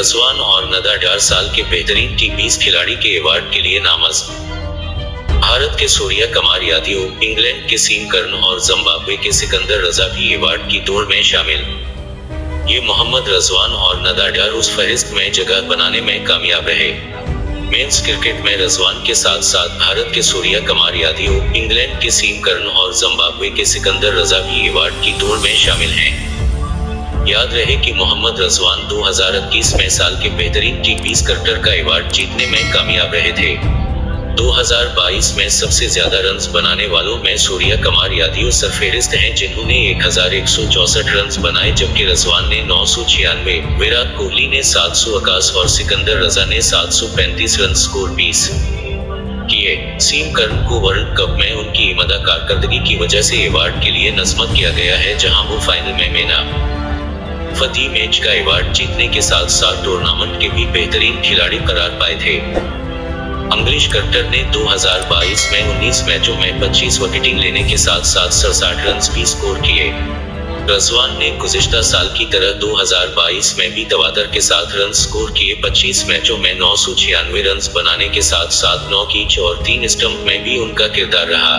रज़वान और नदाडयार साल के बेहतरीन टी20 खिलाड़ी के अवार्ड के लिए नामजद। भारत के सूर्या कुमार यादव, इंग्लैंड के सीम कर्न और जिम्बाब्वे के सिकंदर रजा भी अवार्ड की दौड़ में शामिल। ये मोहम्मद रज़वान और नदाडयार उस फहरिस्त में जगह बनाने में कामयाब रहे। मेंस क्रिकेट में रज़वान के साथ साथ भारत के सूर्या कुमार यादव, इंग्लैंड के सीम कर्न और जिम्बाब्वे के सिकंदर रजा भी अवार्ड की दौड़ में शामिल हैं। याद रहे कि मोहम्मद रज़वान 2021 में साल के बेहतरीन टी20 क्रिकेटर का अवार्ड जीतने में कामयाब रहे थे। 2022 में सबसे ज्यादा रन्स बनाने वालों में सूर्या कुमार यादव सरफहरिस्त हैं, जिन्होंने 1164 रन्स बनाए, जबकि रज़वान ने 996, विराट कोहली ने 781 और सिकंदर रजा ने 735 रन स्कोर 20 किए। सीम कर्न को वर्ल्ड कप में उनकी इमदा कारकर्दगी की वजह से अवार्ड के लिए नस्मत किया गया है, जहां वो फाइनल में मैन ऑफ द मैच का अवार्ड जीतने के साथ साथ टूर्नामेंट के भी बेहतरीन खिलाड़ी करार पाए थे। इंग्लिश क्रिकेटर ने 2022 में 19 मैचों में 25 विकेटिंग लेने के साथ साथ 67 रन भी स्कोर किए। रज़वान ने गुज़िश्ता साल की तरह 2022 में भी तवातर के साथ रन स्कोर किए। 25 मैचों में 996 रन बनाने के साथ साथ 9 कैच और 3 स्टंप में भी उनका किरदार रहा।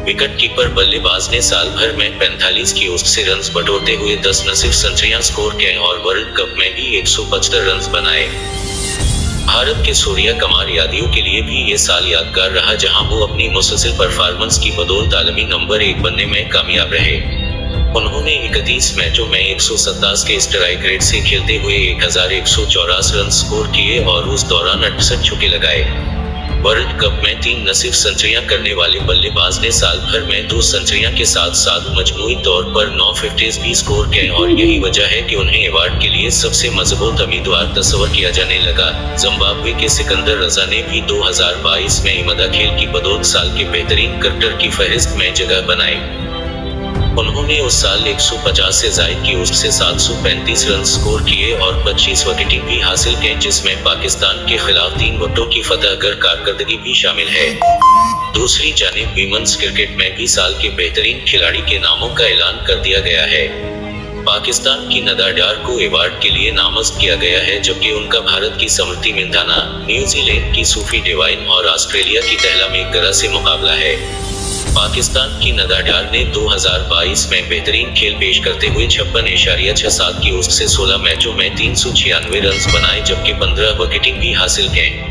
विकेट कीपर बल्लेबाज ने साल भर में 45 की औसत से रन बटोरते हुए 10 नसीब सेंचुरियां स्कोर किए और वर्ल्ड कप में भी 175 रन बनाए। भारत के सूर्या कुमार यादव के लिए भी ये साल यादगार रहा, जहां वो अपनी मुसलसल परफॉर्मेंस की बदौलत आलमी नंबर 1 बनने में कामयाब रहे। उन्होंने 31 मैचों में 127 के स्ट्राइक रेट से खेलते हुए 1184 रन स्कोर किए और उस दौरान 68 छक्के लगाए। वर्ल्ड कप में 3 नसीब सेंचुरियां करने वाले बल्लेबाज ने साल भर में 2 सेंचुरियां के साथ साथ मजमूई तौर पर 9 फिफ्टीज भी स्कोर किए और यही वजह है कि उन्हें अवार्ड के लिए सबसे मजबूत उम्मीदवार तस्वर किया जाने लगा। जिम्बाब्वे के सिकंदर रजा ने भी 2022 में इमदा खेल की बदौलत साल के बेहतरीन क्रिकेटर की फहरिस्त में जगह बनाई। उन्होंने उस साल 150 से जायद की औसत से 735 रन स्कोर किए और 25 विकेटें भी हासिल की, जिसमें पाकिस्तान के खिलाफ 3 विकेटों की फतह कारकर्दगी भी शामिल है। दूसरी जानिब वीमेंस क्रिकेट में भी साल के बेहतरीन खिलाड़ी के नामों का ऐलान कर दिया गया है। पाकिस्तान की नदाडयार को अवार्ड के लिए नामजद किया गया है, जबकि उनका भारत की स्मृति मंधाना, न्यूजीलैंड की सूफी डिवाइन और ऑस्ट्रेलिया की दहला मेघगरा से मुकाबला है। पाकिस्तान की नदाडयार ने 2022 में बेहतरीन खेल पेश करते हुए 56.67 की औसत से 16 मैचों में 396 रन बनाए, जबकि 15 विकेटें भी हासिल की।